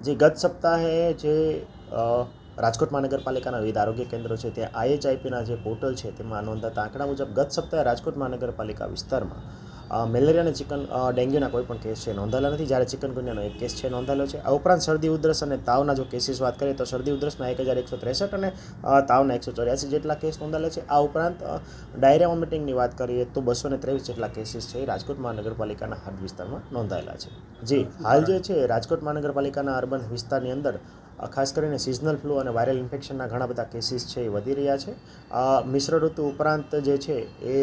જે ગત સપ્તાહે જે રાજકોટ મહાનગરપાલિકાના વિવિધ આરોગ્ય કેન્દ્રો છે ત્યાં IHIPના જે પોર્ટલ છે તેમાં નોંધાતા આંકડા મુજબ ગત સપ્તાહે રાજકોટ મહાનગરપાલિકા વિસ્તારમાં મેલેરિયા અને ડેન્ગ્યુના કોઈ પણ કેસ છે નોંધાયેલા નથી, જ્યારે ચિકનગુનિયાનો એક કેસ છે નોંધાયેલો છે. આ ઉપરાંત શરદી ઉધરસ અને તાવના જો કેસીસ વાત કરીએ તો શરદી ઉધરસના 1163 અને તાવના 184 જેટલા કેસ નોંધાયેલા છે. આ ઉપરાંત ડાયરિયા વોમિટિંગની વાત કરીએ તો 223 જેટલા કેસીસ છે રાજકોટ મહાનગરપાલિકાના હદ વિસ્તારમાં નોંધાયેલા છે. જી હાલ જે છે રાજકોટ મહાનગરપાલિકાના અર્બન વિસ્તારની અંદર ખાસ કરીને સિઝનલ ફ્લૂ અને વાયરલ ઇન્ફેક્શનના ઘણા બધા કેસીસ છે એ વધી રહ્યા છે. મિશ્ર ઋતુ ઉપરાંત જે છે એ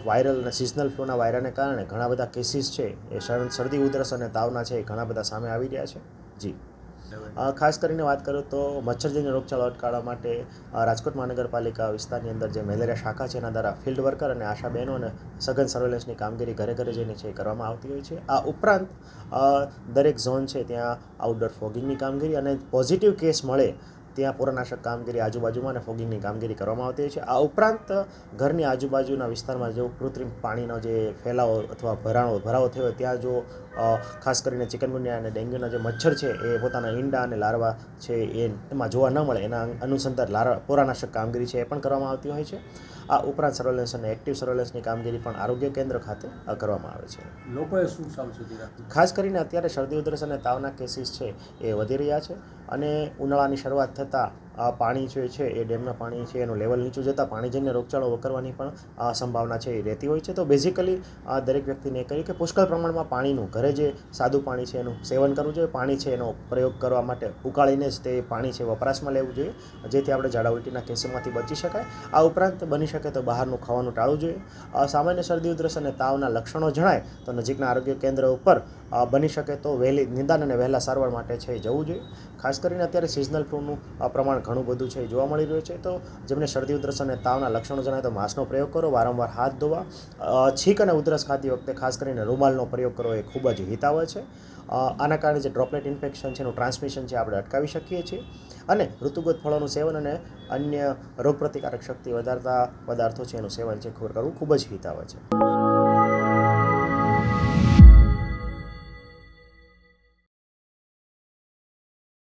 વાયરલ અને સિઝનલ ફ્લૂના વાયરલને કારણે ઘણા બધા કેસીસ છે એ શરદી ઉધરસ અને તાવના છે એ ઘણા બધા સામે આવી રહ્યા છે. જી ખાસ કરીને વાત કરું તો મચ્છરજન્ય રોગચાળો અટકાવવા માટે રાજકોટ મહાનગરપાલિકા વિસ્તારની અંદર જે મેલેરિયા શાખા છે એના દ્વારા ફિલ્ડ વર્કર અને આશા બહેનો અને સઘન સર્વેલન્સની કામગીરી ઘરે ઘરે જઈને છે એ કરવામાં આવતી હોય છે. આ ઉપરાંત દરેક ઝોન છે ત્યાં આઉટડોર ફોગિંગની કામગીરી અને પોઝિટિવ કેસ મળે ત્યાં પૂરનાશક કામગીરી આજુબાજુમાં અને ફોગિંગની કામગીરી કરવામાં આવતી હોય છે. આ ઉપરાંત ઘરની આજુબાજુના વિસ્તારમાં જો કૃત્રિમ પાણીનો જે ફેલાવો અથવા ભરાવો થયો હોય ત્યાં જો ખાસ કરીને ચિકનગુનિયા અને ડેન્ગ્યુના જે મચ્છર છે એ પોતાના ઈંડા અને લાર્વા છે એમાં જોવા ન મળે એના અનુસંધાન પૂરનાશક કામગીરી છે એ પણ કરવામાં આવતી હોય છે. આ ઉપરાંત સર્વેલન્સ અને એક્ટિવ સર્વેલન્સની કામગીરી પણ આરોગ્ય કેન્દ્ર ખાતે કરવામાં આવે છે. લોકોએ શું સાવચેતી રાખવી? ખાસ કરીને અત્યારે શરદી ઉધરસ અને તાવના કેસીસ છે એ વધી રહ્યા છે અને ઉનાળાની શરૂઆત થતાં પાણી છે એ ડેમના પાણી છે એનું લેવલ નીચું જતાં પાણીજન્ય રોગચાળો વકરવાની પણ સંભાવના છે એ રહેતી હોય છે. તો બેઝિકલી દરેક વ્યક્તિને એ કહ્યું કે પુષ્કળ પ્રમાણમાં પાણીનું ઘરે જે સાદું પાણી છે એનું સેવન કરવું જોઈએ. પાણી છે એનો પ્રયોગ કરવા માટે ઉકાળીને જ તે પાણી છે વપરાશમાં લેવું જોઈએ જેથી આપણે ઝાડા ઉલટીના કેસોમાંથી બચી શકાય. આ ઉપરાંત બની શકે તો બહારનું ખાવાનું ટાળવું જોઈએ. સામાન્ય શરદી ઉધરસ અને તાવના લક્ષણો જણાય તો નજીકના આરોગ્ય કેન્દ્ર ઉપર બની શકે તો વહેલી નિદાન અને વહેલા સારવાર માટે છે જવું જોઈએ. ખાસ કરીને અત્યારે સિઝનલ ફ્લૂનું પ્રમાણ ઘણું બધું છે જોવા મળી રહ્યું છે. તો જેમને શરદી ઉધરસ અને તાવના લક્ષણો જણાય તો માસ્કનો પ્રયોગ કરો, વારંવાર હાથ ધોવા, છીંક અને ઉધરસ ખાતી વખતે ખાસ કરીને રૂમાલનો પ્રયોગ કરવો એ ખૂબ જ હિતાવહ છે. આના કારણે જે ડ્રોપલેટ ઇન્ફેક્શન છે એનું ટ્રાન્સમિશન છે આપણે અટકાવી શકીએ છીએ અને ઋતુગત ફળોનું સેવન અને અન્ય રોગપ્રતિકારક શક્તિ વધારતા પદાર્થો છે એનું સેવન છે કરવું ખૂબ જ હિતાવહ છે.